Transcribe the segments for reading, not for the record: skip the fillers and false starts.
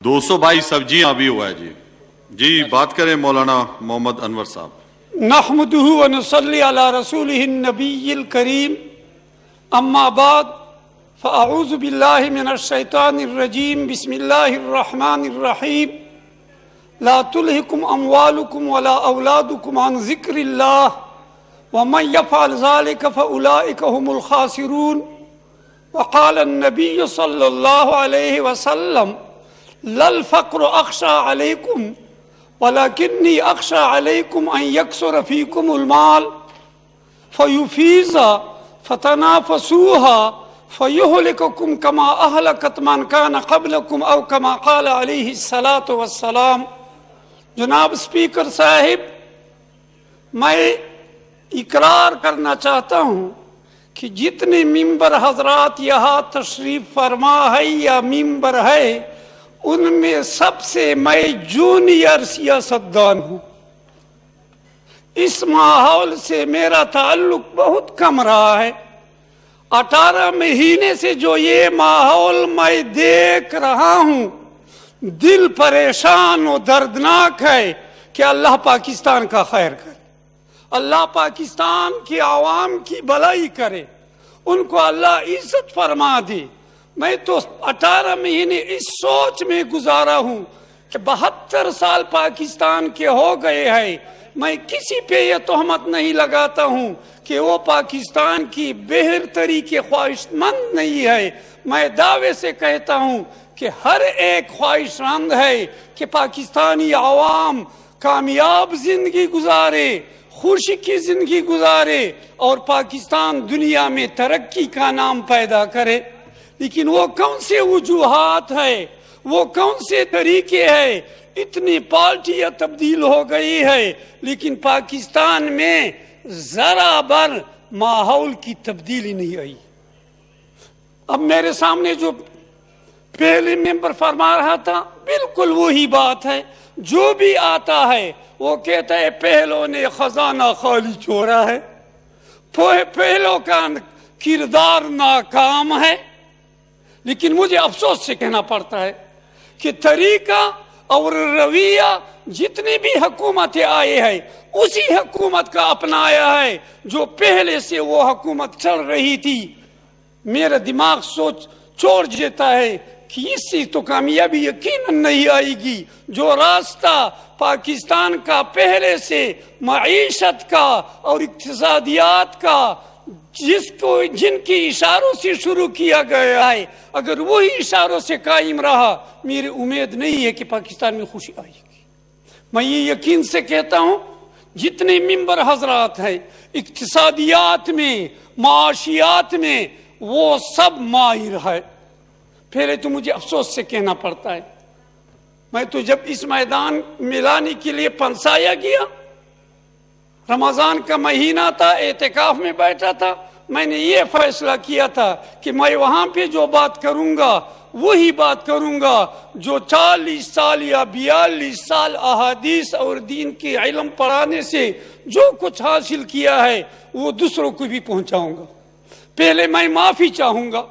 222 سبزیاں ابھی ہوا ہے جی بات کریں مولانا محمد انور صاحب. نحمده ونصلي على رسوله النبي الكريم اما بعد فاعوذ بالله من الشيطان الرجيم بسم الله الرحمن الرحيم لا تلهكم اموالكم ولا اولادكم عن ذكر الله ومن يفعل ذلك فاولئك هم الخاسرون. وقال النبي صلى الله عليه وسلم لا الفقر اخشى عليكم ولكني أخشى عليكم أن يكثر فيكم المال فيفيض فتنافسوها فيهلككم كما أهلكت من كان قبلكم أو كما قال عليه الصلاة والسلام. جناب اسپیکر صاحب، میں اقرار کرنا چاہتا ہوں کہ جتنے ممبر حضرات یہاں تشریف فرما ہے یا ممبر ہے، ان میں سب سے میں جونیئر سیاستدان ہوں. اس ماحول سے میرا تعلق بہت کم رہا ہے. 18 مہینے سے جو یہ ماحول میں دیکھ رہا ہوں، دل پریشان و دردناک ہے کہ اللہ پاکستان کا خیر کرے، اللہ پاکستان کی عوام کی بھلائی کرے، ان کو اللہ عزت فرما دے. میں تو 18 مہینے اس سوچ میں گزارا ہوں کہ 72 سال پاکستان کے ہو گئے ہیں. میں کسی پہ یہ تہمت نہیں لگاتا ہوں کہ وہ پاکستان کی بہتری کے خواہش مند نہیں ہے. میں دعوے سے کہتا ہوں کہ ہر ایک خواہش مند ہے کہ پاکستانی عوام کامیاب زندگی گزارے، خوشی کی زندگی گزارے اور پاکستان دنیا میں ترقی کا نام پیدا کرے. لیکن وہ کون سے وجوہات ہے، وہ کون سے طریقے ہیں؟ اتنی پارٹیاں تبدیل ہو گئی ہے لیکن پاکستان میں ذرا بر ماحول کی تبدیلی نہیں آئی. اب میرے سامنے جو پہلے ممبر فرما رہا تھا بالکل وہی بات ہے. جو بھی آتا ہے وہ کہتا ہے پہلوں نے خزانہ خالی چھوڑا ہے، پہلوں کا کردار ناکام ہے. لیکن مجھے افسوس سے کہنا پڑتا ہے کہ طریقہ اور رویہ جتنی بھی حکومتیں آئے ہیں اسی حکومت کا اپنایا ہے جو پہلے سے وہ حکومت چل رہی تھی. میرا دماغ سوچ چھوڑ دیتا ہے کہ اس سے تو کامیابی یقیناً نہیں آئے گی. جو راستہ پاکستان کا پہلے سے معیشت کا اور اقتصادیات کا جن کی اشاروں سے شروع کیا گیا ہے، اگر وہی اشاروں سے قائم رہا، میری امید نہیں ہے کہ پاکستان میں خوشی آئے گی. میں یہ یقین سے کہتا ہوں جتنے ممبر حضرات ہیں اقتصادیات میں، معاشیات میں، وہ سب ماہر ہے. پہلے تو مجھے افسوس سے کہنا پڑتا ہے، میں تو جب اس میدان میں لانے کے لیے پنسایا گیا، رمضان کا مہینہ تھا، اعتکاف میں بیٹھا تھا، میں نے یہ فیصلہ کیا تھا کہ میں وہاں پہ جو بات کروں گا وہی بات کروں گا جو 40 سال یا 42 سال احادیث اور دین کی علم پڑھانے سے جو کچھ حاصل کیا ہے وہ دوسروں کو بھی پہنچاؤں گا. پہلے میں معافی چاہوں گا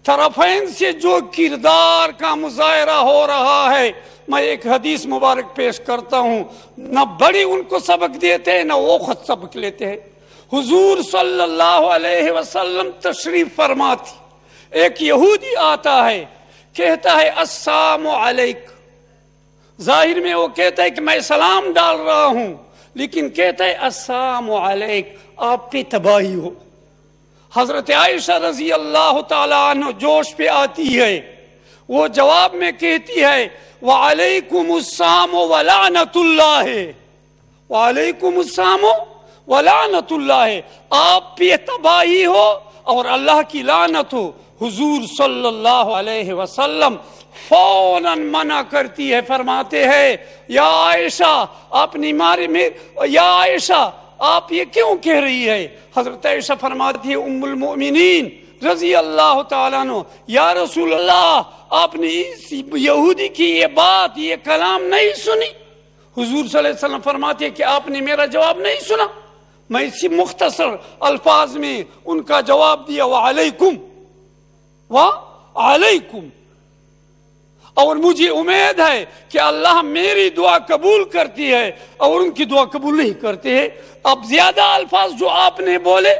طرفین سے جو کردار کا مظاہرہ ہو رہا ہے. میں ایک حدیث مبارک پیش کرتا ہوں، نہ بڑی ان کو سبق دیتے ہیں نہ وہ خود سبق لیتے ہیں. حضور صلی اللہ علیہ وسلم تشریف فرماتی، ایک یہودی آتا ہے، کہتا ہے السلام علیک. ظاہر میں وہ کہتا ہے کہ میں سلام ڈال رہا ہوں، لیکن کہتا ہے السلام علیک، آپ پہ تباہی ہو. حضرت عائشہ رضی اللہ تعالیٰ عنہ جوش پہ آتی ہے، وہ جواب میں کہتی ہے وعلیکم السلام ولعنت اللہ، وعلیکم السلام ولعنت اللہ، آپ پہ تباہی ہو اور اللہ کی لعنت ہو. حضور صلی اللہ علیہ وسلم فوراً منع کرتی ہے، فرماتے ہیں یا عائشہ آپ نے مارے میں، یا عائشہ آپ یہ کیوں کہہ رہی ہے؟ حضرت عائشہ فرماتی ہے ام المؤمنین رضی اللہ تعالیٰ عنہ، یا رسول اللہ آپ نے اس یہودی کی یہ بات، یہ کلام نہیں سنی؟ حضور صلی اللہ علیہ وسلم فرماتے ہیں کہ آپ نے میرا جواب نہیں سنا. میں اسی مختصر الفاظ میں ان کا جواب دیا وعلیکم وعلیکم. اور مجھے امید ہے کہ اللہ میری دعا قبول کرتی ہے اور ان کی دعا قبول نہیں کرتے ہے۔ اب زیادہ الفاظ جو آپ نے بولے،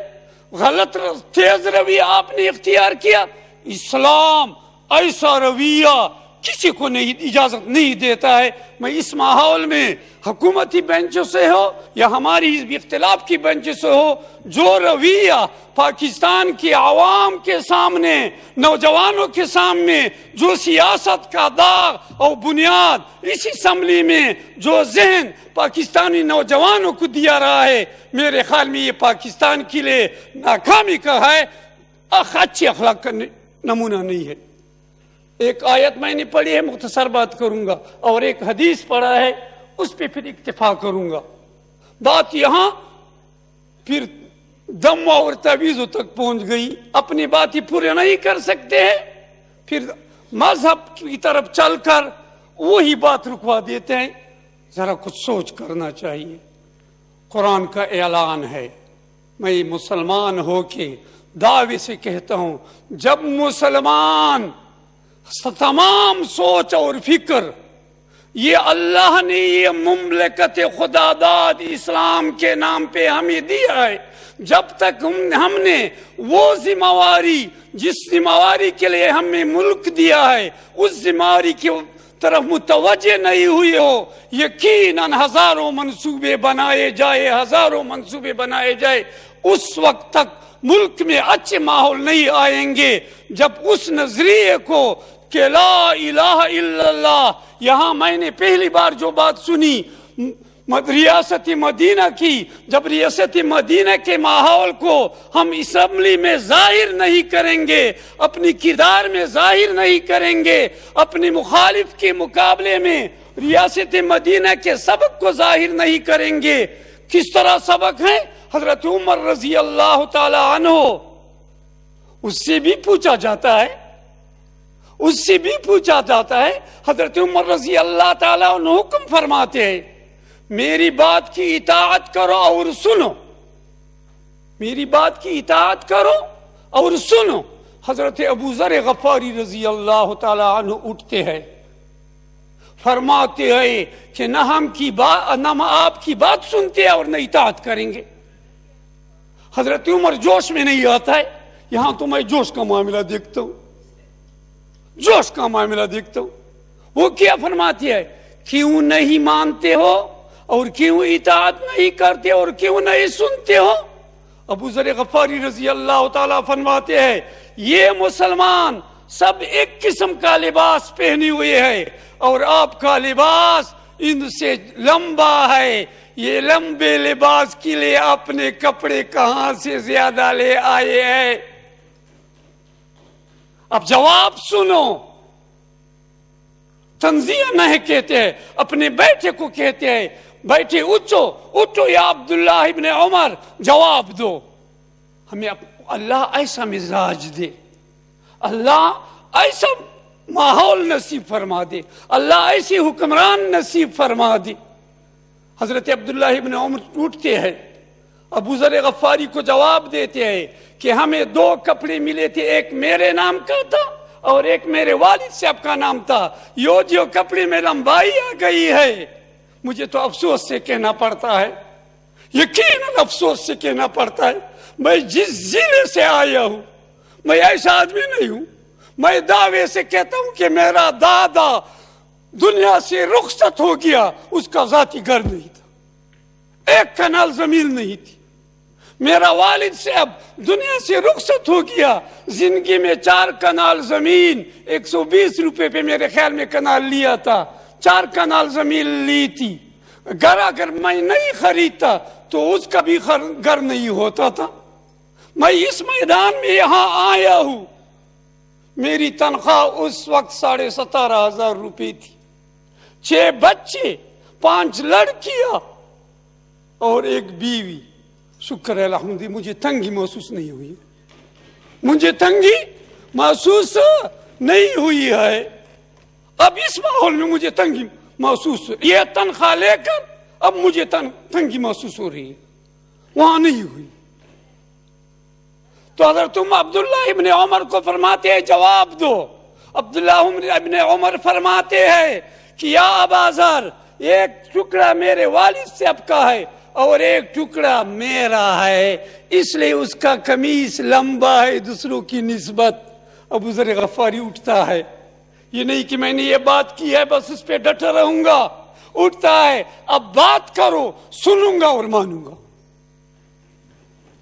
غلط تیز رویہ آپ نے اختیار کیا، اسلام ایسا رویہ کسی کو نہیں اجازت نہیں دیتا ہے۔ میں اس ماحول میں حکومتی بینچوں سے ہو یا ہماری اختلاف کی بینچوں سے ہو، جو رویہ پاکستان کی عوام کے سامنے، نوجوانوں کے سامنے جو سیاست کا داغ اور بنیاد اس اسمبلی میں جو ذہن پاکستانی نوجوانوں کو دیا رہا ہے، میرے خیال میں یہ پاکستان کے لیے ناکامی کا ہے، اچھی اخلاق کا نمونہ نہیں ہے۔ ایک آیت میں نے پڑھی ہے، مختصر بات کروں گا، اور ایک حدیث پڑھا ہے، اس پہ پھر اکتفا کروں گا۔ بات یہاں پھر دم اور تعویذوں تک پہنچ گئی، اپنی بات ہی پورے نہیں کر سکتے ہیں، پھر مذہب کی طرف چل کر وہی بات رکوا دیتے ہیں۔ ذرا کچھ سوچ کرنا چاہیے۔ قرآن کا اعلان ہے، میں مسلمان ہو کے دعوے سے کہتا ہوں، جب مسلمان تمام سوچ اور فکر یہ اللہ نے یہ مملکت خدا داد اسلام کے نام پہ ہمیں دیا ہے، جب تک ہم نے وہ ذمہ داری جس ذمہ داری کے لیے ہمیں ملک دیا ہے اس ذمہ داری کی طرف متوجہ نہیں ہوئی ہو، یقیناً ہزاروں منصوبے بنائے جائے، اس وقت تک ملک میں اچھے ماحول نہیں آئیں گے۔ جب اس نظریے کو کہ لا الہ الا اللہ، یہاں میں نے پہلی بار جو بات سنی ریاست مدینہ کی، جب ریاست مدینہ کے ماحول کو ہم اسمبلی میں ظاہر نہیں کریں گے، اپنی کردار میں ظاہر نہیں کریں گے، اپنے مخالف کے مقابلے میں ریاست مدینہ کے سبق کو ظاہر نہیں کریں گے۔ کس طرح سبق ہے؟ حضرت عمر رضی اللہ تعالی عنہ، اس سے بھی پوچھا جاتا ہے، حضرت عمر رضی اللہ تعالیٰ عنہ حکم فرماتے ہیں، میری بات کی اطاعت کرو اور سنو، میری بات کی اطاعت کرو اور سنو۔ حضرت ابو ذر غفاری رضی اللہ تعالیٰ عنہ اٹھتے ہیں، فرماتے ہیں کہ نہ آپ کی بات سنتے اور نہ اطاعت کریں گے۔ حضرت عمر جوش میں نہیں آتا ہے، یہاں تو میں جوش کا معاملہ دیکھتا ہوں، وہ کیا فرماتی ہے؟ کیوں نہیں مانتے ہو اور کیوں اطاعت نہیں کرتے اور کیوں نہیں سنتے ہو؟ ابو ذر غفاری رضی اللہ تعالیٰ فرماتے ہیں، یہ مسلمان سب ایک قسم کا لباس پہنے ہوئے ہے اور آپ کا لباس ان سے لمبا ہے، یہ لمبے لباس کے لیے اپنے کپڑے کہاں سے زیادہ لے آئے ہیں؟ اب جواب سنو، تنزیہ نہیں کہتے ہیں، اپنے بیٹے کو کہتے ہیں، بیٹے اٹھو یا عبداللہ ابن عمر جواب دو۔ ہمیں اللہ ایسا مزاج دے، اللہ ایسا ماحول نصیب فرما دے، اللہ ایسی حکمران نصیب فرما دے۔ حضرت عبداللہ ابن عمر اٹھتے ہیں، ابو ذر غفاری کو جواب دیتے ہیں کہ ہمیں 2 کپڑے ملے تھے، ایک میرے نام کا تھا اور ایک میرے والد صاحب کا نام تھا، جو کپڑے میں لمبائی آ گئی ہے، مجھے تو افسوس سے کہنا پڑتا ہے، یقیناً افسوس سے کہنا پڑتا ہے، میں جس ضلع سے آیا ہوں میں ایسا آدمی نہیں ہوں، میں دعوے سے کہتا ہوں کہ میرا دادا دنیا سے رخصت ہو گیا، اس کا ذاتی گھر نہیں تھا، 1 کنال زمین نہیں تھی، میرا والد صاحب دنیا سے رخصت ہو گیا، زندگی میں 4 کنال زمین 120 روپے پہ میرے خیال میں کنال لیا تھا، 4 کنال زمین لی تھی، گھر اگر میں نہیں خریدتا تو اس کا بھی گھر نہیں ہوتا تھا۔ میں اس میدان میں یہاں آیا ہوں، میری تنخواہ اس وقت 17,500 روپے تھی، 6 بچے، 5 لڑکیاں اور 1 بیوی۔ شکر ہے الحمدللہ، مجھے تنگی محسوس نہیں ہوئی، مجھے تنگی محسوس نہیں ہوئی ہے۔ اب اس ماحول میں مجھے تنگی محسوس، یہ تنخواہ لے کر اب مجھے تنگی محسوس ہو رہی ہے، وہاں نہیں ہوئی۔ تو حضرت عبداللہ ابن عمر کو فرماتے ہیں جواب دو، عبداللہ ابن عمر فرماتے ہیں کہ یا ابا ذر، ایک ٹکڑا میرے والد صاحب کا ہے اور ایک ٹکڑا میرا ہے، اس لیے اس کا قمیص لمبا ہے دوسروں کی نسبت۔ ابو ذر غفاری اٹھتا ہے، یہ نہیں کہ میں نے یہ بات کی ہے بس اس پہ ڈٹا رہوں گا، اٹھتا ہے اب بات کرو، سنوں گا اور مانوں گا۔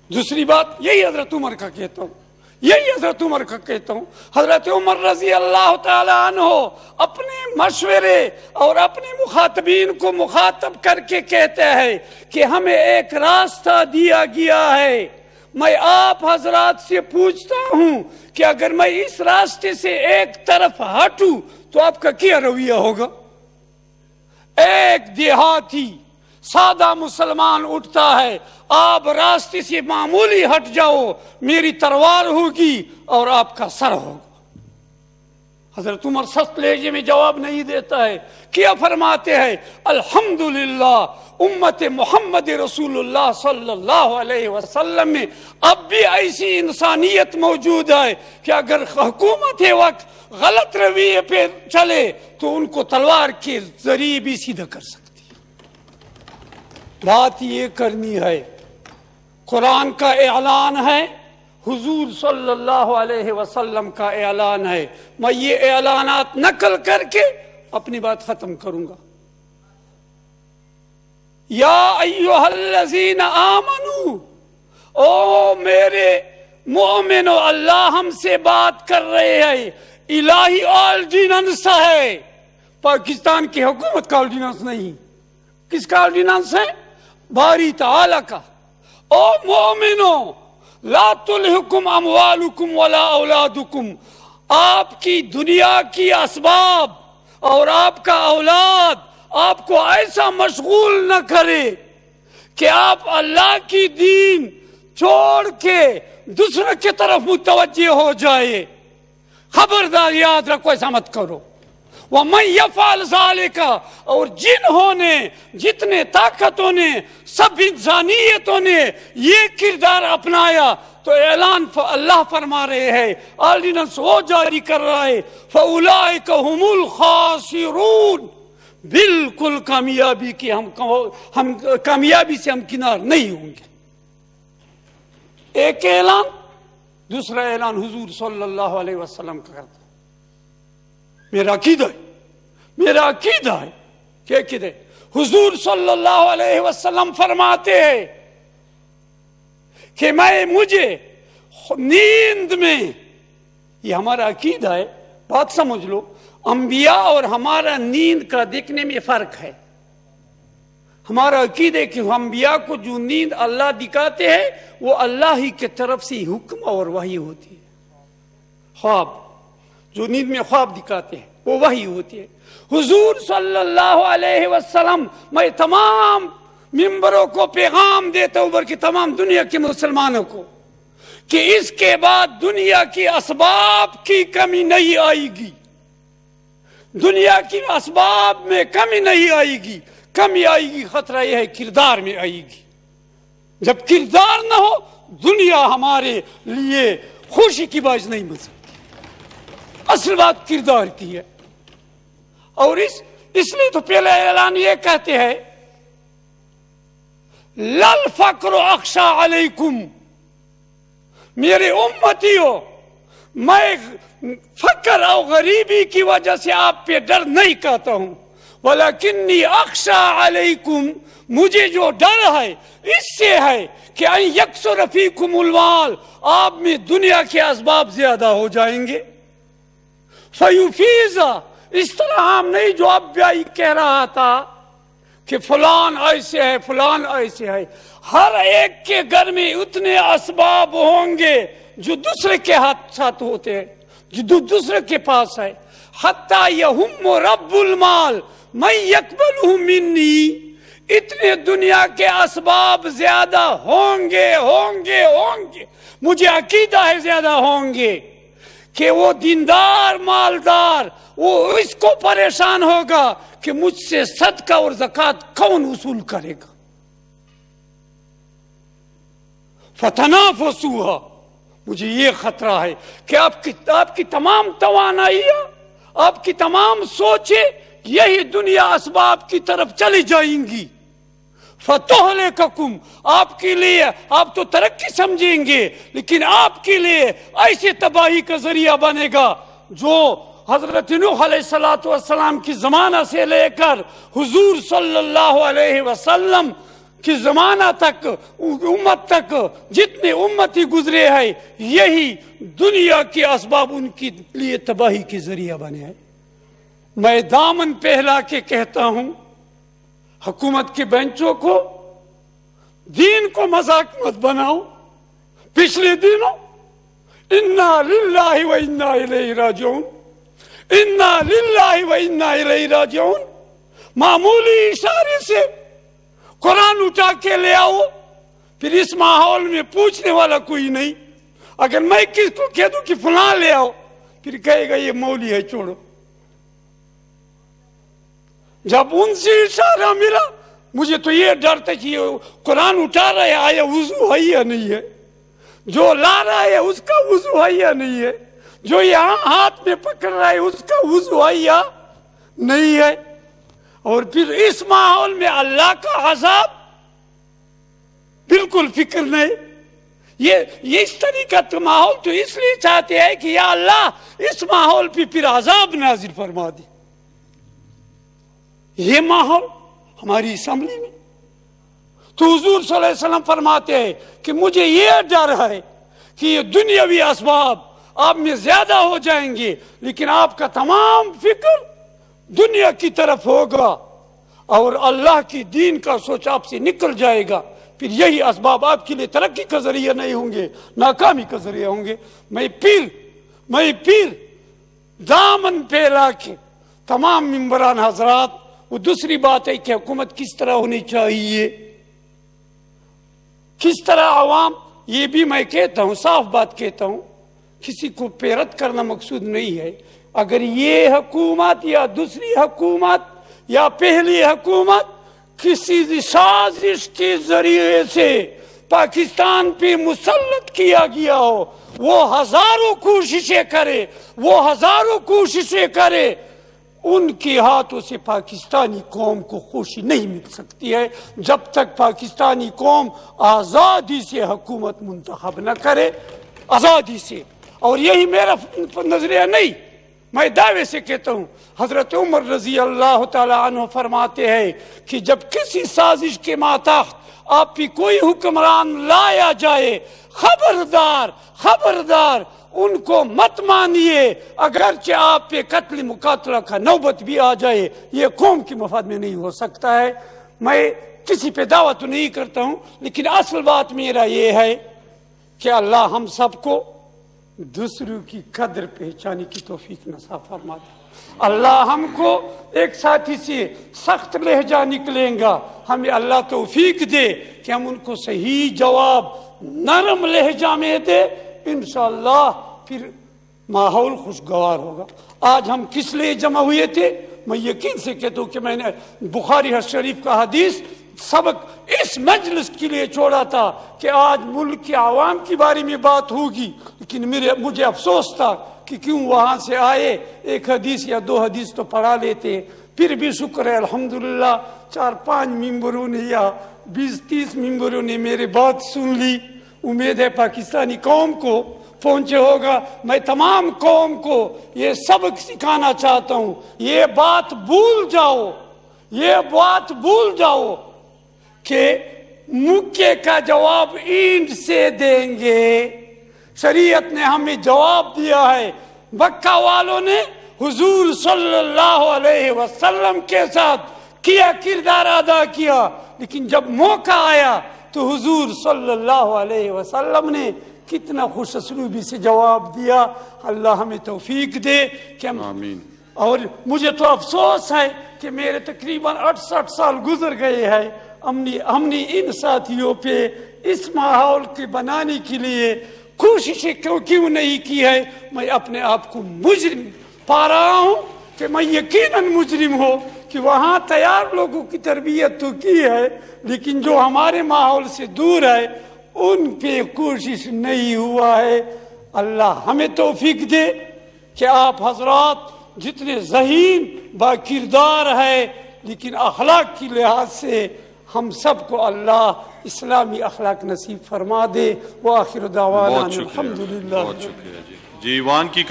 دوسری بات یہی حضرت عمر کا کہتا ہوں، یہی حضرت عمر کا کہتا ہوں۔ حضرت عمر رضی اللہ تعالی عنہ اپنے مشورے اور اپنے مخاطبین کو مخاطب کر کے کہتے ہیں کہ ہمیں ایک راستہ دیا گیا ہے، میں آپ حضرات سے پوچھتا ہوں کہ اگر میں اس راستے سے ایک طرف ہٹوں تو آپ کا کیا رویہ ہوگا؟ ایک دیہاتی سادہ مسلمان اٹھتا ہے، آپ راستے سے معمولی ہٹ جاؤ، میری تلوار ہوگی اور آپ کا سر ہوگا۔ حضرت عمر سخت لہجے میں جواب نہیں دیتا ہے، کیا فرماتے ہیں؟ الحمدللہ امت محمد رسول اللہ صلی اللہ علیہ وسلم میں اب بھی ایسی انسانیت موجود ہے کہ اگر حکومت وقت غلط رویے پہ چلے تو ان کو تلوار کے ذریعے بھی سیدھا کر سکتے۔ بات یہ کرنی ہے، قرآن کا اعلان ہے، حضور صلی اللہ علیہ وسلم کا اعلان ہے، میں یہ اعلانات نقل کر کے اپنی بات ختم کروں گا۔ یا ایھا الذین آمنو، او میرے مومنو، اللہ ہم سے بات کر رہے ہیں، الہی آرڈیننس ہے، پاکستان کی حکومت کا آرڈیننس نہیں۔ کس کا آرڈیننس ہے؟ باری تعالی کا۔ او مومنو لا تلہکم اموالکم ولا اولادکم، آپ کی دنیا کی اسباب اور آپ کا اولاد آپ کو ایسا مشغول نہ کرے کہ آپ اللہ کی دین چھوڑ کے دوسرے کی طرف متوجہ ہو جائے۔ خبردار یاد رکھو، ایسا مت کرو۔ وَمَنْ يَفْعَلْ ذَلِكَ، اور جنہوں نے، جتنے طاقتوں نے، سب انسانیتوں نے یہ کردار اپنایا تو اعلان اللہ فرما رہے ہیں، آرڈیننس وہ جاری کر رہا ہے، فَأُولَئِكَ هُمُ الْخَاسِرُونَ، بالکل کامیابی کی ہم کامیابی سے ہم کنار نہیں ہوں گے۔ ایک اعلان، دوسرا اعلان حضور صلی اللہ علیہ وسلم کا کرتا۔ میرا عقیدہ ہے، میرا عقیدہ ہے کہ عقیدہ حضور صلی اللہ علیہ وسلم فرماتے ہیں کہ مجھے نیند میں، یہ ہمارا عقیدہ ہے، بات سمجھ لو، انبیاء اور ہمارا نیند کا دیکھنے میں فرق ہے۔ ہمارا عقیدہ ہے کہ انبیاء کو جو نیند اللہ دکھاتے ہیں وہ اللہ ہی کی طرف سے حکم اور وحی ہوتی ہے۔ خواب، جو نیند میں خواب دکھاتے ہیں وہ وحی ہوتی ہے۔ حضور صلی اللہ علیہ وسلم، میں تمام ممبروں کو پیغام دیتا ہوں بلکہ تمام دنیا کے مسلمانوں کو کہ اس کے بعد دنیا کی اسباب کی کمی نہیں آئے گی، دنیا کی اسباب میں کمی نہیں آئے گی، کمی آئے گی خطرہ یہ ہے کردار میں آئے گی۔ جب کردار نہ ہو دنیا ہمارے لیے خوشی کی باعث نہیں بن سکتی۔ اصل بات کردار کی ہے، اور اس لیے تو پہلے اعلان یہ کہتے ہیں للفقر اخشى علیکم، میرے امتیوں، میں فقر اور غریبی کی وجہ سے آپ پہ ڈر نہیں کہتا ہوں، ولیکنی اخشى علیکم، مجھے جو ڈر ہے اس سے ہے کہ ان یکثر فیکم المال، آپ میں دنیا کے اسباب زیادہ ہو جائیں گے۔ فیفیزا، اس طرح ہم نہیں جو اب بھی کہہ رہا تھا کہ فلان ایسے ہے، فلان ایسے ہے، ہر ایک کے گھر میں اتنے اسباب ہوں گے جو دوسرے کے ہاتھ ساتھ ہوتے ہیں، جو دوسرے کے پاس ہے، حتی یہم رب المال من یقبلہ منی، اتنے دنیا کے اسباب زیادہ ہوں گے، مجھے عقیدہ ہے زیادہ ہوں گے کہ وہ دیندار مالدار وہ اس کو پریشان ہوگا کہ مجھ سے صدقہ اور زکوٰۃ کون وصول کرے گا۔ فتنافسوها، مجھے یہ خطرہ ہے کہ آپ کی تمام توانائیاں، آپ کی تمام سوچیں یہی دنیا اسباب کی طرف چلی جائیں گی. فَتُهْلِكَكُمْ، آپ کے لیے، آپ تو ترقی سمجھیں گے لیکن آپ کے لیے ایسے تباہی کا ذریعہ بنے گا جو حضرت نوح علیہ السلام کی زمانہ سے لے کر حضور صلی اللہ علیہ وسلم کی زمانہ تک، امت تک جتنے امتی گزرے ہیں، یہی دنیا کے اسباب ان کے لیے تباہی کے ذریعہ بنے ہیں. میں دامن پہلا کے کہتا ہوں حکومت کے بینچوں کو، دین کو مذاق مت بناؤ. پچھلے دنوں انا للہ و انا الیہ راجعون، انا للہ و انا الیہ راجعون، معمولی اشارے سے قرآن اٹھا کے لے آؤ، پھر اس ماحول میں پوچھنے والا کوئی نہیں. اگر میں کس کو کہہ دوں کہ فلاں لے آؤ، پھر کہے گا یہ مولوی ہے چھوڑو. جب ان سے اشارہ ملا مجھے تو یہ ڈر تھا کہ یہ قرآن اٹھا رہا ہے، آیا وضو ہے یا نہیں ہے، جو لا رہا ہے اس کا وضو ہے یا نہیں ہے، جو یہاں ہاتھ میں پکڑ رہا ہے اس کا وضو ہے یا نہیں ہے. اور پھر اس ماحول میں اللہ کا عذاب بالکل فکر نہیں. یہ اس طریقہ کا ماحول تو اس لیے چاہتے ہیں کہ یا اللہ اس ماحول پہ پھر عذاب نازل فرما دی. یہ ماحول ہماری اسمبلی میں تو حضور صلی اللہ علیہ وسلم فرماتے ہیں کہ مجھے یہ ڈر ہے کہ یہ دنیاوی اسباب آپ میں زیادہ ہو جائیں گے لیکن آپ کا تمام فکر دنیا کی طرف ہوگا اور اللہ کی دین کا سوچ آپ سے نکل جائے گا. پھر یہی اسباب آپ کے لیے ترقی کا ذریعہ نہیں ہوں گے، ناکامی کا ذریعہ ہوں گے. میں پھر دامن پھیلا کے تمام ممبران حضرات، وہ دوسری بات ہے کہ حکومت کس طرح ہونی چاہیے، کس طرح عوام، یہ بھی میں کہتا ہوں، صاف بات کہتا ہوں، کسی کو پیرت کرنا مقصود نہیں ہے. اگر یہ حکومت یا دوسری حکومت یا پہلی حکومت کسی سازش کے ذریعے سے پاکستان پہ مسلط کیا گیا ہو، وہ ہزاروں کوششیں کرے، ان کے ہاتھوں سے پاکستانی قوم کو خوشی نہیں مل سکتی ہے جب تک پاکستانی قوم آزادی سے حکومت منتخب نہ کرے، آزادی سے. اور یہی میرا نظریہ نہیں، میں دعوے سے کہتا ہوں. حضرت عمر رضی اللہ تعالی عنہ فرماتے ہیں کہ جب کسی سازش کے ماتحت آپ پہ کوئی حکمران لایا جائے، خبردار ان کو مت مانیے، اگرچہ آپ پہ قتل مقاتلہ کا نوبت بھی آ جائے، یہ قوم کے مفاد میں نہیں ہو سکتا ہے. میں کسی پہ دعویٰ تو نہیں کرتا ہوں لیکن اصل بات میرا یہ ہے کہ اللہ ہم سب کو دوسروں کی قدر پہچانے کی توفیق نصیب فرما دے. اللہ ہم کو ایک ساتھی سے سخت لہجہ نکلیں گا، ہمیں اللہ توفیق دے کہ ہم ان کو صحیح جواب نرم لہجہ میں دے، انشاءاللہ پھر ماحول خوشگوار ہوگا. آج ہم کس لیے جمع ہوئے تھے؟ میں یقین سے کہتا ہوں کہ میں نے بخاری شریف کا حدیث سبق اس مجلس کے لیے چھوڑا تھا کہ آج ملک کے عوام کے بارے میں بات ہوگی، لیکن مجھے افسوس تھا کہ کیوں وہاں سے آئے ایک حدیث یا دو حدیث تو پڑھا لیتے. پھر بھی شکر ہے الحمدللہ 4-5 ممبروں نے یا 20-30 ممبروں نے میری بات سن لی. امید ہے پاکستانی قوم کو پہنچے ہوگا. میں تمام قوم کو یہ سبق سکھانا چاہتا ہوں، یہ بات بھول جاؤ کہ مکے کا جواب اینٹ سے دیں گے. شریعت نے ہمیں جواب دیا ہے، مکہ والوں نے حضور صلی اللہ علیہ وسلم کے ساتھ کیا کردار ادا کیا، لیکن جب موقع آیا تو حضور صلی اللہ علیہ وسلم نے کتنا خوش اسلوبی سے جواب دیا. اللہ ہمیں توفیق دے کہ ہم آمین. اور مجھے تو افسوس ہے کہ میرے تقریباً 68 سال گزر گئے ہیں، ہم نے ان ساتھیوں پہ اس ماحول کے بنانے کے لیے کوششیں کیوں نہیں کی ہے. میں اپنے آپ کو مجرم پا رہا ہوں کہ میں یقیناً مجرم ہوں کہ وہاں تیار لوگوں کی تربیت تو کی ہے لیکن جو ہمارے ماحول سے دور ہے ان پہ کوشش نہیں ہوا ہے۔ اللہ ہمیں توفیق دے کہ آپ حضرات جتنے ذہین با کردار ہے لیکن اخلاق کی لحاظ سے ہم سب کو اللہ اسلامی اخلاق نصیب فرما دے۔ وآخر دعوانا بہت شکریہ، الحمدللہ۔ بہت شکریہ جی ایوان کی